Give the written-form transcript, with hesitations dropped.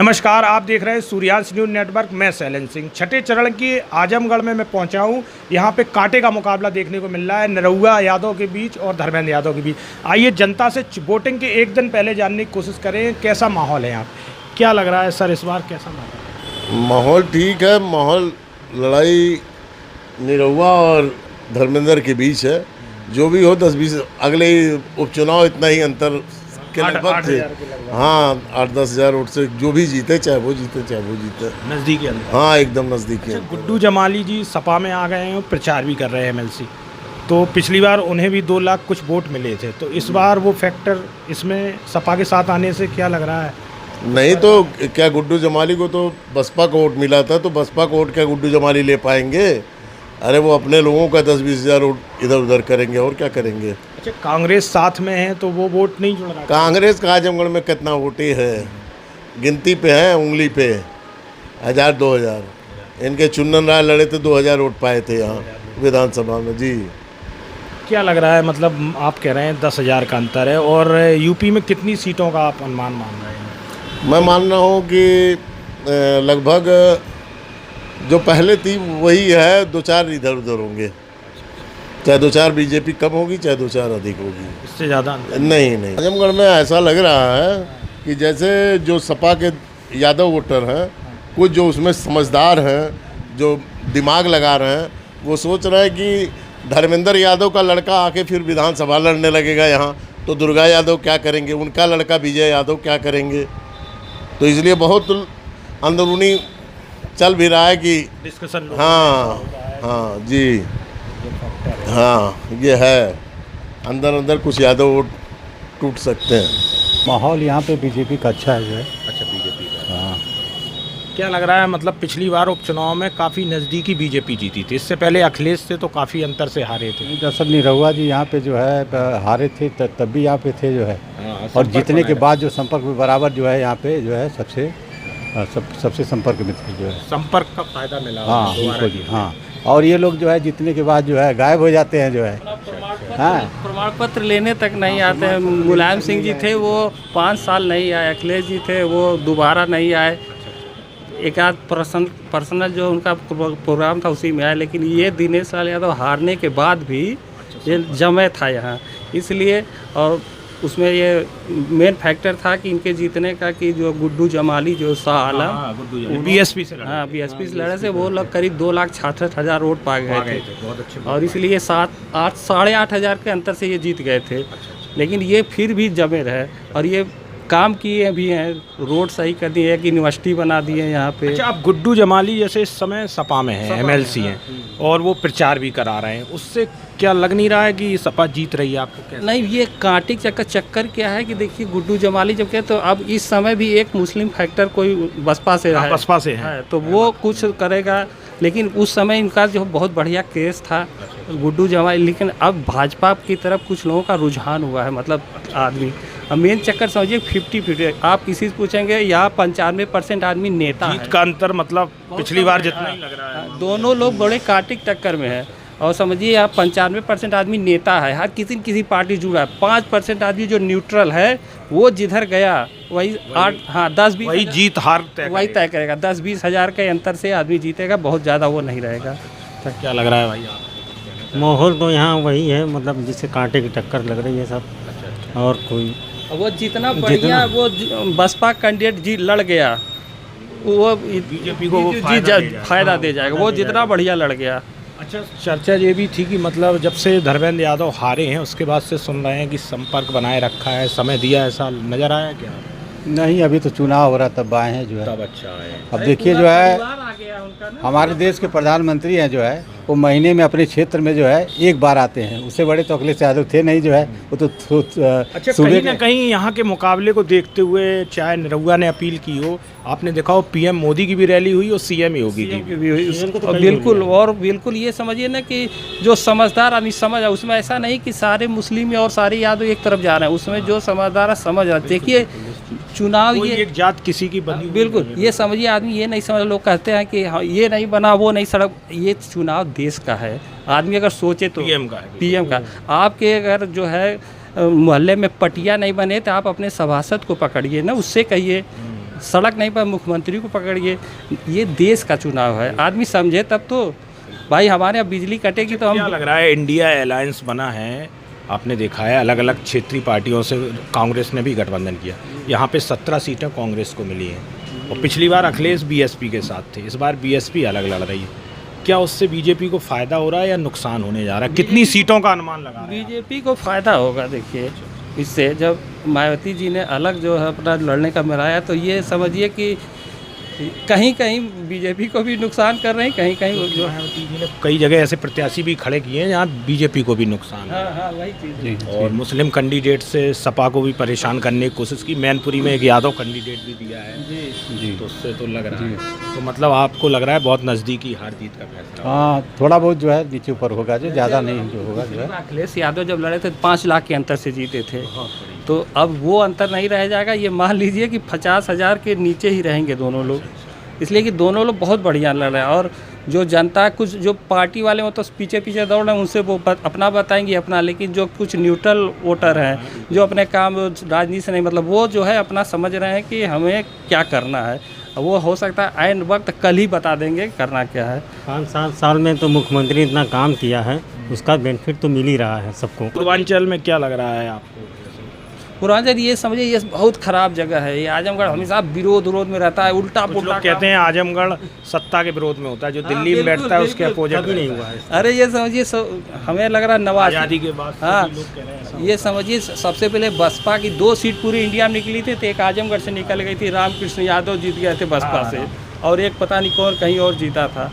नमस्कार, आप देख रहे हैं सूर्यांश न्यूज़ नेटवर्क। मैं शैलेंद्र सिंह। छठे चरण की आजमगढ़ में मैं पहुंचा हूं। यहां पे कांटे का मुकाबला देखने को मिल रहा है निरहुआ यादव के बीच और धर्मेंद्र यादव के बीच। आइए जनता से वोटिंग के एक दिन पहले जानने की कोशिश करें कैसा माहौल है यहाँ। क्या लग रहा है सर, इस बार कैसा माहौल? माहौल ठीक है। माहौल लड़ाई निरहुआ और धर्मेंद्र के बीच है। जो भी हो 10-20 अगले उपचुनाव इतना ही अंतर के लगभग थे। हाँ, 8-10 हज़ार वोट से जो भी जीते, चाहे वो जीते नज़दीकी अंदर। हाँ, एकदम नज़दीकी। गुड्डू जमाली जी सपा में आ गए हैं, प्रचार भी कर रहे हैं MLC। तो पिछली बार उन्हें भी 2 लाख कुछ वोट मिले थे, तो इस बार वो फैक्टर इसमें सपा के साथ आने से क्या लग रहा है? नहीं तो क्या गुड्डू जमाली को तो बसपा का वोट मिला था, तो बसपा का वोट क्या गुड्डू जमाली ले पाएंगे? अरे वो अपने लोगों का 10-20 हज़ार वोट इधर उधर करेंगे और क्या करेंगे। अच्छा, कांग्रेस साथ में है तो वो वोट नहीं जुड़ रहा? कांग्रेस का आजमगढ़ में कितना वोट है, गिनती पे है, उंगली पे 1000-2000। इनके चुन्नन राय लड़े थे, 2000 वोट पाए थे यहाँ विधानसभा में। जी, क्या लग रहा है, मतलब आप कह रहे हैं 10,000 का अंतर है, और यूपी में कितनी सीटों का आप अनुमान मान रहे हैं? मैं मान रहा हूँ कि लगभग जो पहले थी वही है, 2-4 इधर उधर होंगे। चाहे 2-4 बीजेपी कम होगी, चाहे 2-4 अधिक होगी, इससे ज़्यादा नहीं। आजमगढ़ में ऐसा लग रहा है कि जैसे जो सपा के यादव वोटर हैं, कुछ जो उसमें समझदार हैं, जो दिमाग लगा रहे हैं, वो सोच रहे हैं कि धर्मेंद्र यादव का लड़का आके फिर विधानसभा लड़ने लगेगा यहाँ, तो दुर्गा यादव क्या करेंगे, उनका लड़का विजय यादव क्या करेंगे। तो इसलिए बहुत अंदरूनी चल भी रहा है कि डिस्कशन। हाँ जी, हाँ ये है। अंदर कुछ यादव वोट टूट सकते हैं। माहौल यहाँ पे बीजेपी का अच्छा है जो है। अच्छा, बीजेपी का। हाँ, क्या लग रहा है, मतलब पिछली बार उपचुनाव में काफ़ी नज़दीकी बीजेपी जीती थी, इससे पहले अखिलेश से तो काफ़ी अंतर से हारे थे। दरअसल निरहुआ जी यहाँ पे जो है हारे थे, तब भी यहाँ पे थे जो है। हाँ, और जीतने के बाद जो संपर्क में बराबर जो है यहाँ पे जो है सबसे संपर्क में थे जो है। संपर्क का फायदा मिला। हाँ उनको जी, हाँ। और ये लोग जो है जीतने के बाद जो है गायब हो जाते हैं जो है। हाँ, प्रमाण पत्र लेने तक नहीं आते हैं। मुलायम सिंह जी थे, वो 5 साल नहीं आए। अखिलेश जी थे, वो दोबारा नहीं आए। एक आध पर्सनल जो उनका प्रोग्राम था उसी में आया, लेकिन ये दिनेश लाल यादव हारने के बाद भी ये जमे था यहाँ, इसलिए। और उसमें ये मेन फैक्टर था कि इनके जीतने का कि जो गुड्डू जमाली जो शाह आलम BSP से हाँ BSP से लड़े थे, वो लोग करीब 2,66,000 वोट पा गए थे। बहुत अच्छे। और इसलिए 7-8 हज़ार के अंतर से ये जीत गए थे। लेकिन ये फिर भी जमे रहे, और ये काम किए भी हैं, रोड सही कर दिए, एक यूनिवर्सिटी बना दिए यहाँ पे। अच्छा, अब गुड्डू जमाली जैसे इस समय सपा में है, MLC हैं, और वो प्रचार भी करा रहे हैं, उससे क्या लग नहीं रहा है कि सपा जीत रही है? आपको क्या? नहीं, ये कांटे चक्कर क्या है कि देखिए, गुड्डू जमाली जब कहते तो अब इस समय भी एक मुस्लिम फैक्टर कोई बसपा से है, बसपा से है, तो वो कुछ करेगा। लेकिन उस समय इनका जो बहुत बढ़िया केस था गुड्डू जमाली, लेकिन अब भाजपा की तरफ कुछ लोगों का रुझान हुआ है, मतलब आदमी। अब मेन चक्कर समझिए 50-50। आप किसी से पूछेंगे, यहाँ 95% आदमी नेता जीत का अंतर मतलब पिछली बार जितना ही लग रहा है। दोनों लोग बड़े कांटे टक्कर में है। और समझिए आप 95% आदमी नेता है, हर किसी पार्टी जुड़ा है। 5% आदमी जो न्यूट्रल है, वो जिधर गया वही 10-20 वही जीत हार वही तय करेगा। 10-20 हज़ार के अंतर से आदमी जीतेगा, बहुत ज़्यादा वो नहीं रहेगा। तो क्या लग रहा है भाई आप? माहौल तो यहाँ वही है, मतलब जिससे कांटे की टक्कर लग रही है सब। और कोई वो जितना बढ़िया वो बसपा कैंडिडेट जी लड़ गया, वो बीजेपी को वो फायदा दे जाएगा, वो जितना बढ़िया लड़ गया। अच्छा, चर्चा ये भी थी कि मतलब जब से धर्मेंद्र यादव हारे हैं उसके बाद से सुन रहे हैं कि संपर्क बनाए रखा है, समय दिया, ऐसा नजर आया क्या? नहीं, अभी तो चुनाव हो रहा तब आए हैं जो है। तब अच्छा है। अब देखिए जो है हमारे देश के प्रधानमंत्री हैं जो है, वो महीने में अपने क्षेत्र में जो है एक बार आते हैं। उससे बड़े तो अखिलेश यादव थे नहीं जो है, वो तो अच्छा, कहीं ना कहीं यहाँ के मुकाबले को देखते हुए चाहे निरहुआ ने अपील की हो, आपने देखा हो PM मोदी की भी रैली हुई और CM योगी की भी हुई। बिल्कुल, और बिल्कुल ये समझिए ना कि जो समझदार आदमी समझ, उसमें ऐसा नहीं कि सारे मुस्लिम और सारे यादव एक तरफ जा रहे हैं। उसमें जो समझदार समझ रहा, देखिए चुनाव ये एक जात किसी की बनी। बिल्कुल, ये समझिए आदमी ये नहीं समझ। लोग कहते हैं कि हाँ ये नहीं बना, वो नहीं सड़क। ये चुनाव देश का है, आदमी अगर सोचे तो PM का। आपके अगर जो है मोहल्ले में पटिया नहीं बने तो आप अपने सभासद को पकड़िए ना, उससे कहिए सड़क नहीं पर मुख्यमंत्री को पकड़िए। ये देश का चुनाव है, आदमी समझे तब तो। भाई हमारे यहाँ बिजली कटेगी तो क्या हम लग रहा है, इंडिया अलायंस बना है, आपने देखा है अलग अलग क्षेत्रीय पार्टियों से कांग्रेस ने भी गठबंधन किया, यहाँ पे 17 सीटें कांग्रेस को मिली हैं और पिछली बार अखिलेश बीएसपी के साथ थे, इस बार बीएसपी अलग लड़ रही है। क्या उससे बीजेपी को फ़ायदा हो रहा है या नुकसान होने जा रहा है? कितनी सीटों का अनुमान लगा रहे हैं? बीजेपी को फ़ायदा होगा। देखिए इससे जब मायावती जी ने अलग जो है अपना लड़ने का मिलाया, तो ये समझिए कि कहीं कहीं बीजेपी को भी नुकसान कर रहे हैं, कहीं कहीं जो है मायावती जी ने कई जगह ऐसे प्रत्याशी भी खड़े किए हैं जहाँ बीजेपी को भी नुकसान है। हाँ वही चीज़ है। और मुस्लिम कैंडिडेट से सपा को भी परेशान करने की कोशिश की। मैनपुरी में एक यादव कैंडिडेट भी दिया है जी तो उससे तो लग रहा है, तो मतलब आपको लग रहा है बहुत नज़दीकी हार जीत का फैसला। हाँ, थोड़ा बहुत जो है नीचे ऊपर होगा, जो ज़्यादा नहीं जो होगा जो है। अखिलेश यादव जब लड़े थे 5 लाख के अंतर से जीते थे, तो अब वो अंतर नहीं रह जाएगा। ये मान लीजिए कि 50,000 के नीचे ही रहेंगे दोनों लोग, इसलिए कि दोनों लोग बहुत बढ़िया लड़ रहे हैं। और जो जनता, कुछ जो पार्टी वाले हो तो पीछे पीछे दौड़ रहे हैं, उनसे वो अपना बताएंगे अपना, लेकिन जो कुछ न्यूट्रल वोटर हैं जो अपने काम राजनीति से नहीं मतलब, वो जो है अपना समझ रहे हैं कि हमें क्या करना है। वो हो सकता है आइन वक्त कल ही बता देंगे करना क्या है। 5-7 साल में तो मुख्यमंत्री इतना काम किया है, उसका बेनिफिट तो मिल ही रहा है सबको। पूर्वांचल में क्या लग रहा है आपको? पूर्वांचल ये समझिए ये बहुत ख़राब जगह है। ये आजमगढ़ हमेशा विरोध में रहता है, उल्टा कुछ पुल्टा लोग कहते हैं आजमगढ़ सत्ता के विरोध में होता है, जो दिल्ली में बैठता है उसके अपोजिट नहीं हुआ है। अरे ये समझिए हमें लग रहा है नवाज आज़ादी के बाद हाँ, सभी लोग कह रहे हैं ऐसा। ये समझिए सबसे पहले बसपा की 2 सीट पूरी इंडिया में निकली थी, तो एक आजमगढ़ से निकल गई थी, रामकृष्ण यादव जीत गए थे बसपा से, और एक पता नहीं कौन कहीं और जीता था।